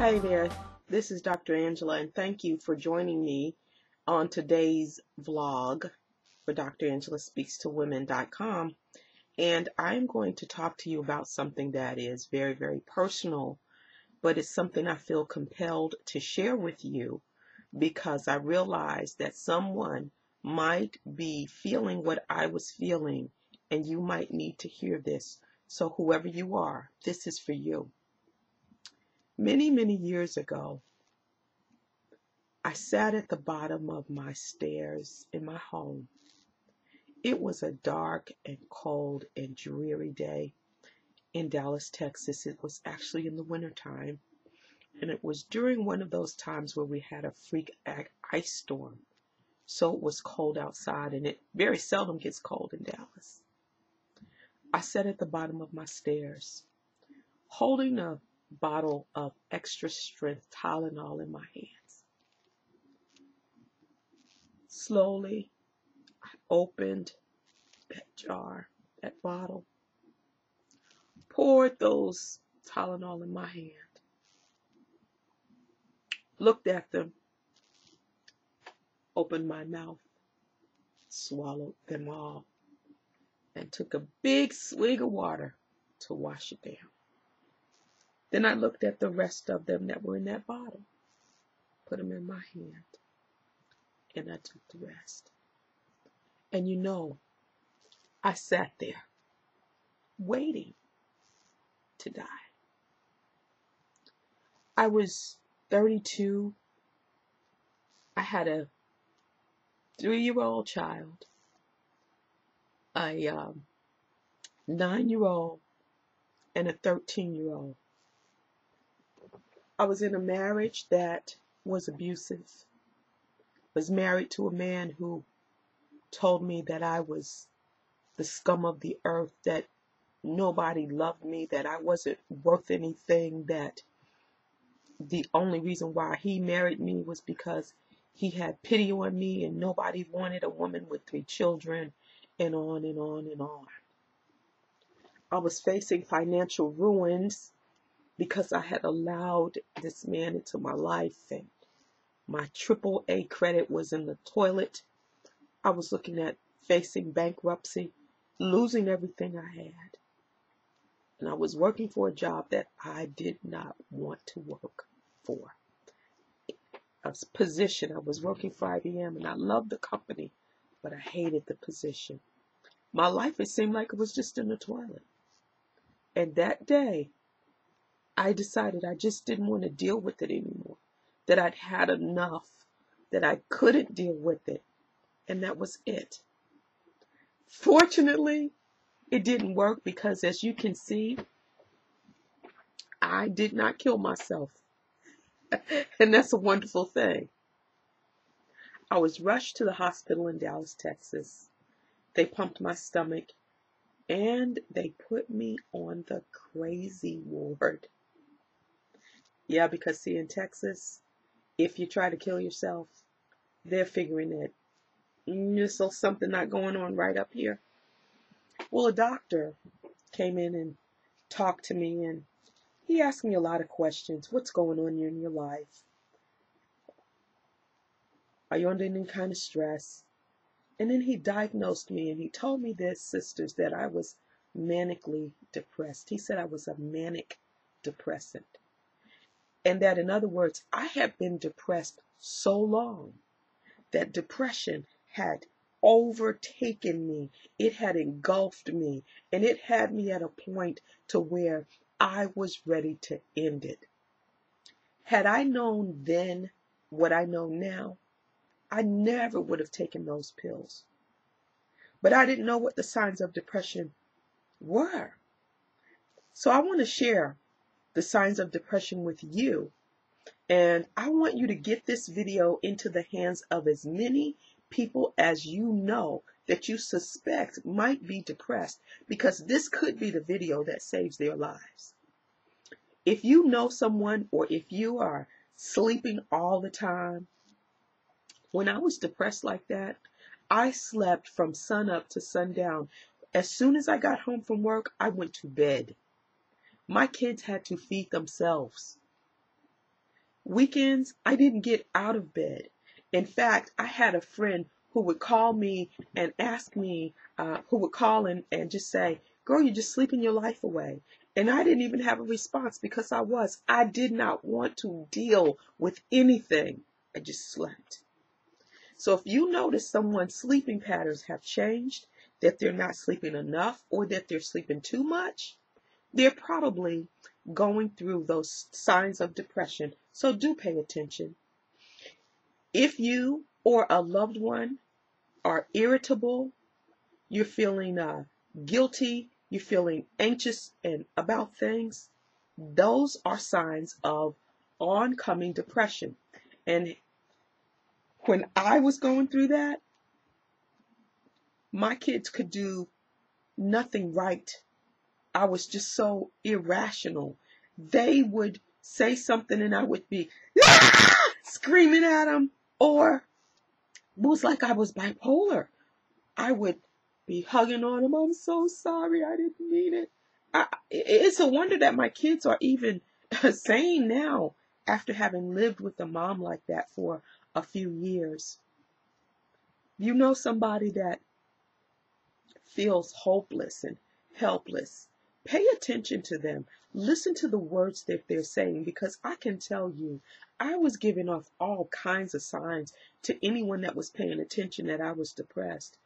Hi there, this is Dr. Angela, and thank you for joining me on today's vlog for drangela-speaks-to-women.com. And I'm going to talk to you about something that is very, very personal, but it's something I feel compelled to share with you because I realize that someone might be feeling what I was feeling, and you might need to hear this. So whoever you are, this is for you. Many, many years ago, I sat at the bottom of my stairs in my home. It was a dark and cold and dreary day in Dallas, Texas. It was actually in the wintertime, and it was during one of those times where we had a freak ice storm. So it was cold outside, and it very seldom gets cold in Dallas. I sat at the bottom of my stairs, holding a bottle of extra strength Tylenol in my hands. Slowly, I opened that jar, that bottle, poured those Tylenol in my hand, looked at them, opened my mouth, swallowed them all, and took a big swig of water to wash it down. Then I looked at the rest of them that were in that bottle, put them in my hand, and I took the rest. And you know, I sat there waiting to die. I was 32. I had a 3-year-old child, a 9-year-old, and a 13-year-old. I was in a marriage that was abusive. Was married to a man who told me that I was the scum of the earth, that nobody loved me, that I wasn't worth anything, that the only reason why he married me was because he had pity on me and nobody wanted a woman with 3 children, and on and on and on. I was facing financial ruins because I had allowed this man into my life, and my AAA credit was in the toilet. I was looking at facing bankruptcy, losing everything I had. And I was working for a job that I did not want to work for. A position, I was working for IBM, and I loved the company, but I hated the position. My life, it seemed like it was just in the toilet. And that day, I decided I just didn't want to deal with it anymore, that I'd had enough, that I couldn't deal with it, and that was it. Fortunately, it didn't work because, as you can see, I did not kill myself, and that's a wonderful thing. I was rushed to the hospital in Dallas, Texas. They pumped my stomach, and they put me on the crazy ward. Yeah, because see, in Texas, if you try to kill yourself, they're figuring that there's something not going on right up here. Well, a doctor came in and talked to me, and he asked me a lot of questions. What's going on in your life? Are you under any kind of stress? And then he diagnosed me, and he told me this, sisters, that I was manically depressed. He said I was a manic depressant. And that, in other words, I had been depressed so long that depression had overtaken me. It had engulfed me, and it had me at a point to where I was ready to end it. Had I known then what I know now, I never would have taken those pills. But I didn't know what the signs of depression were. So I want to share the signs of depression with you. And I want you to get this video into the hands of as many people as you know that you suspect might be depressed, because this could be the video that saves their lives. If you know someone, or if you are sleeping all the time, when I was depressed like that, I slept from sun up to sundown. As soon as I got home from work, I went to bed. My kids had to feed themselves. Weekends, I didn't get out of bed. In fact, I had a friend who would call me and ask me, who would call and just say, girl, you're just sleeping your life away. And I didn't even have a response because I did not want to deal with anything. I just slept. So if you notice someone's sleeping patterns have changed, that they're not sleeping enough or that they're sleeping too much, they're probably going through those signs of depression. So do pay attention. If you or a loved one are irritable, you're feeling guilty, you're feeling anxious and about things, those are signs of oncoming depression. And when I was going through that, my kids could do nothing right. I was just so irrational. They would say something and I would be screaming at them, or it was like I was bipolar. I would be hugging on them. I'm so sorry. I didn't mean it. It's a wonder that my kids are even sane now after having lived with a mom like that for a few years. You know somebody that feels hopeless and helpless, pay attention to them. Listen to the words that they're saying, because I can tell you, I was giving off all kinds of signs to anyone that was paying attention that I was depressed.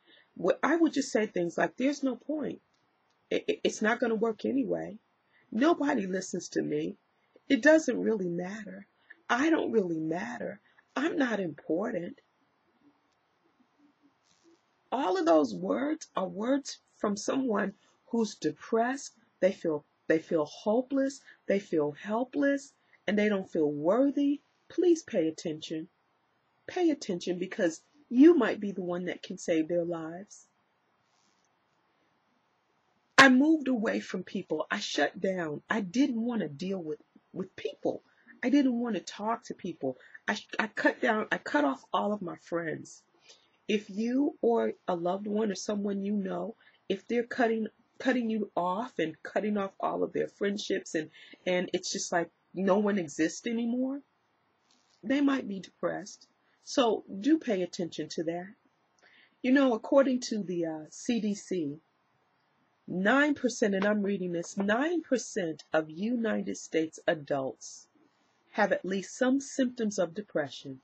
I would just say things like, there's no point. It's not going to work anyway. Nobody listens to me. It doesn't really matter. I don't really matter. I'm not important. All of those words are words from someone who's depressed. They feel hopeless, they feel helpless, and they don't feel worthy. Please pay attention. Pay attention, because you might be the one that can save their lives. I moved away from people. I shut down. I didn't want to deal with people. I didn't want to talk to people. I cut off all of my friends. If you or a loved one or someone you know, if they're cutting you off and cutting off all of their friendships, and it's just like no one exists anymore, they might be depressed. So do pay attention to that. You know, according to the CDC, 9%, and I'm reading this, 9% of United States adults have at least some symptoms of depression.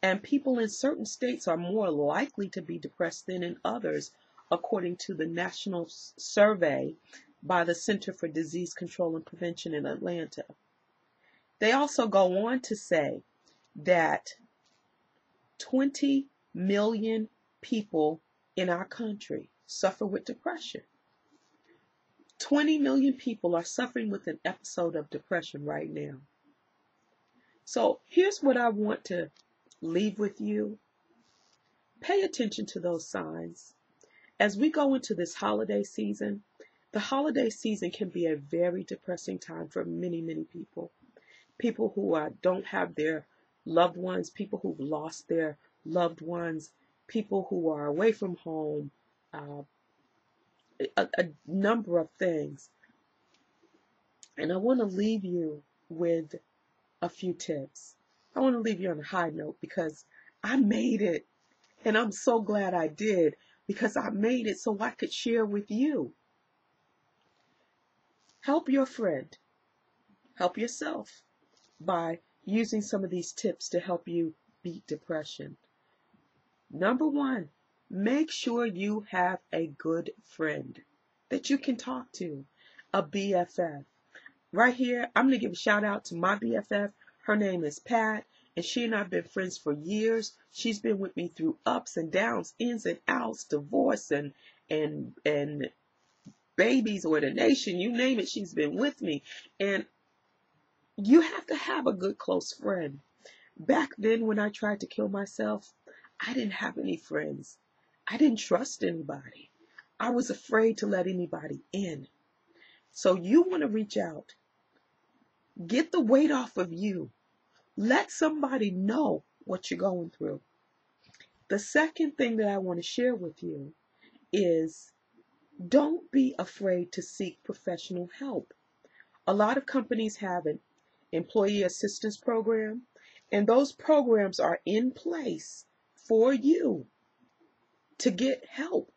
And people in certain states are more likely to be depressed than in others, according to the national survey by the Center for Disease Control and Prevention in Atlanta. They also go on to say that 20 million people in our country suffer with depression. 20 million people are suffering with an episode of depression right now. So here's what I want to leave with you. Pay attention to those signs. As we go into this holiday season, the holiday season can be a very depressing time for many, many people. People who don't have their loved ones, people who've lost their loved ones, people who are away from home, a number of things. And I want to leave you with a few tips. I want to leave you on a high note, because I made it. And I'm so glad I did, because I made it so I could share with you. Help your friend. Help yourself by using some of these tips to help you beat depression. Number one, make sure you have a good friend that you can talk to, a BFF. Right here, I'm going to give a shout out to my BFF. Her name is Pat, and she and I have been friends for years. She's been with me through ups and downs, ins and outs, divorce and babies, ordination, you name it, she's been with me. And you have to have a good close friend. Back then when I tried to kill myself, I didn't have any friends. I didn't trust anybody. I was afraid to let anybody in. So you want to reach out. Get the weight off of you. Let somebody know what you're going through. The second thing that I want to share with you is, don't be afraid to seek professional help. A lot of companies have an employee assistance program, and those programs are in place for you to get help.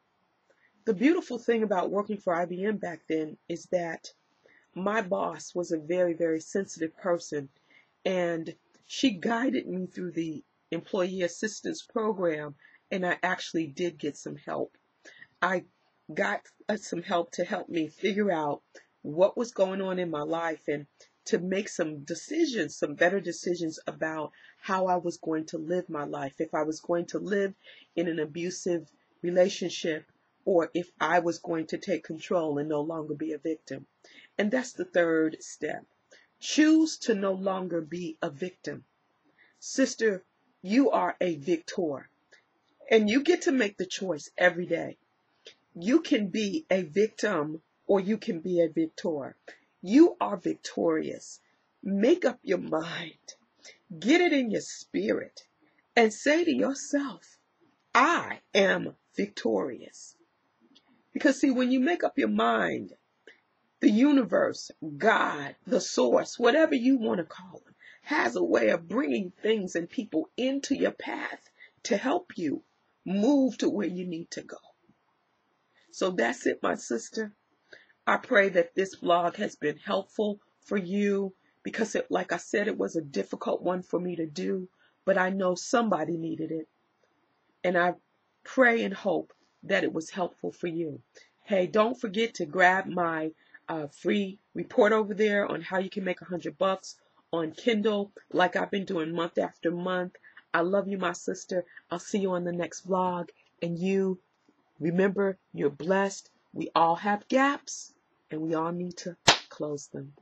The beautiful thing about working for IBM back then is that my boss was a very, very sensitive person, and she guided me through the employee assistance program, and I actually did get some help. I got some help to help me figure out what was going on in my life and to make some decisions, some better decisions about how I was going to live my life, if I was going to live in an abusive relationship or if I was going to take control and no longer be a victim. And that's the third step. Choose to no longer be a victim. Sister, you are a victor, and you get to make the choice every day. You can be a victim or you can be a victor. You are victorious. Make up your mind. Get it in your spirit and say to yourself, I am victorious. Because see, when you make up your mind, the universe, God, the source, whatever you want to call it, has a way of bringing things and people into your path to help you move to where you need to go. So that's it, my sister. I pray that this vlog has been helpful for you because, like I said, it was a difficult one for me to do, but I know somebody needed it. And I pray and hope that it was helpful for you. Hey, don't forget to grab my free report over there on how you can make $100 on Kindle, like I've been doing month after month. I love you, my sister. I'll see you on the next vlog. And you, remember, you're blessed. We all have gaps, and we all need to close them.